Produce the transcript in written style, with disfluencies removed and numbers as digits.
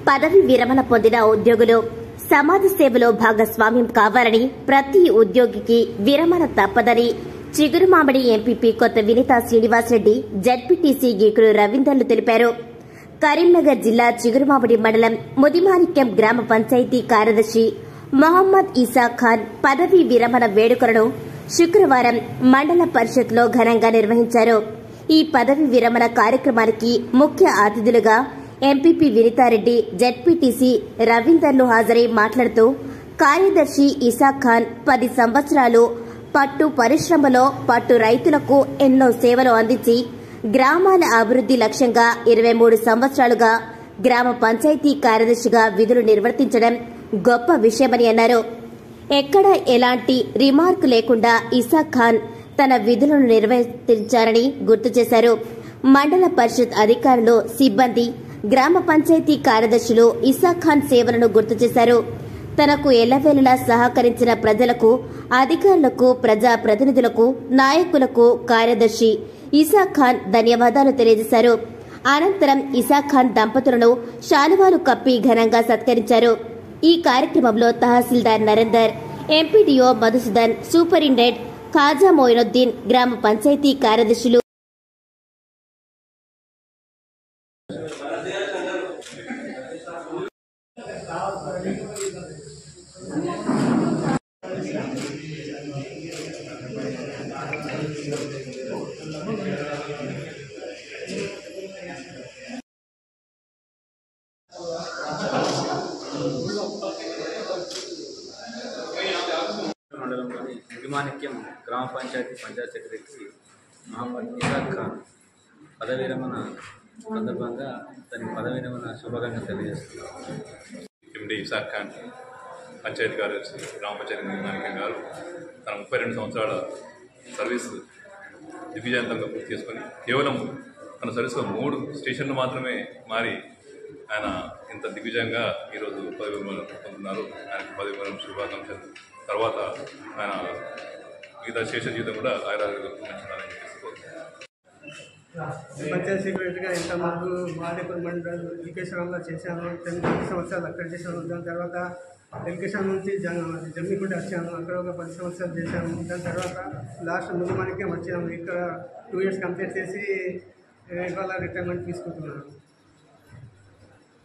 పదవి విరమణ పొందిన ఉద్యోగులు సమాజ సేవలో భాగస్వామ్యం కావాలని, ప్రతి ఉద్యోగికి విరమణ తప్పదని చిగురుమామిడి ఎంపీపీ కొత్త వినితా శ్రీనివాసరెడ్డి, జడ్పీటీసీ గీకుడు రవీందర్లు తెలిపారు. కరీంనగర్ జిల్లా చిగురుమామిడి మండలం ముదిమాణిక్యం గ్రామ పంచాయతీ కార్యదర్శి మొహమ్మద్ ఇసా ఖాన్ పదవీ విరమణ వేడుకలను శుక్రవారం మండల పరిషత్లో ఘనంగా నిర్వహించారు. ఈ పదవి విరమణ కార్యక్రమానికి ముఖ్య అతిథులుగా ఎంపీపీ వినితారెడ్డి, జడ్పీటీసీ రవీందర్లు హాజరై మాట్లాడుతూ, కార్యదర్శి ఇసా ఖాన్ 10 సంవత్సరాలు పట్టు పరిశ్రమలో పట్టు రైతులకు ఎన్నో సేవలు అందించి గ్రామాల అభివృద్ది లక్ష్యంగా 23 సంవత్సరాలుగా గ్రామ పంచాయతీ కార్యదర్శిగా విధులు నిర్వర్తించడం గొప్ప విషయమని అన్నారు. ఎక్కడ ఎలాంటి రిమార్క్ లేకుండా ఇసా ఖాన్ తన విధులను నిర్వర్తించారని గుర్తు చేశారు. మండల పరిషత్ అధికారులు, సిబ్బంది, గ్రామ పంచాయతీ కార్యదర్శులు ఇసా ఖాన్ సేవలను గుర్తు చేశారు. తనకు ఎల్లవేళలా సహకరించిన ప్రజలకు, అధికారులకు, ప్రజా ప్రతినిధులకు, నాయకులకు కార్యదర్శి ఇసా ఖాన్ ధన్యవాదాలు తెలియజేశారు. అనంతరం ఇసా ఖాన్ దంపతులను శాలువాలు కప్పి ఘనంగా సత్కరించారు. ఈ కార్యక్రమంలో తహసీల్దార్ నరేందర్, ఎంపీడీఓ మధుసూదన్, సూపరింటెండెంట్ ఖాజా మోయినుద్దీన్, గ్రామ పంచాయతీ కార్యదర్శులు మండలంలోని ముదిమాణిక్యం గ్రామ పంచాయతీ పంచాయత్ సెక్రటరీ మొహమ్మద్ ఇసా ఖాన్ పదవి విరమణ సందర్భంగా దానికి పదవి విరమణ శుభాకాంక్షలు తెలియజేస్తున్నారు. ఎండి ఇసా ఖాన్ పంచాయతీ కార్యదర్శి గ్రామ పంచాయతీ ముదిమాణిక్యం గారు తన 32 సంవత్సరాల సర్వీస్ దిగ్విజయంతంగా పూర్తి చేసుకొని కేవలం తన సర్వీస్లో 3 స్టేషన్లు మాత్రమే మారి ఆయన ఇంత దిగ్విజయంగా ఈరోజు పదవి విరమణ పొందుతున్నారు. ఆయనకు పదవి విరమణ శుభాకాంక్షలు. తర్వాత ఆయన మిగతా శేష జీవితం కూడా ఆయురారోగ్యాలని పంచాయతీ సెక్రటరీగా ఇంతకుముందు మాదేపూర్ మండలం ఎడ్యుకేషన్లో చేశాను. 10 సంవత్సరాలు అక్కడ చేశాను. దాని తర్వాత ఎడ్యుకేషన్ నుంచి జమ్మికుంట వచ్చాను. అక్కడ ఒక 10 సంవత్సరాలు చేశాను. దాని తర్వాత లాస్ట్ ముదిమాణిక్యం వచ్చాము. ఇక్కడ 2 years కంప్లీట్ చేసి ఇవాళ రిటైర్మెంట్ తీసుకుంటున్నాను.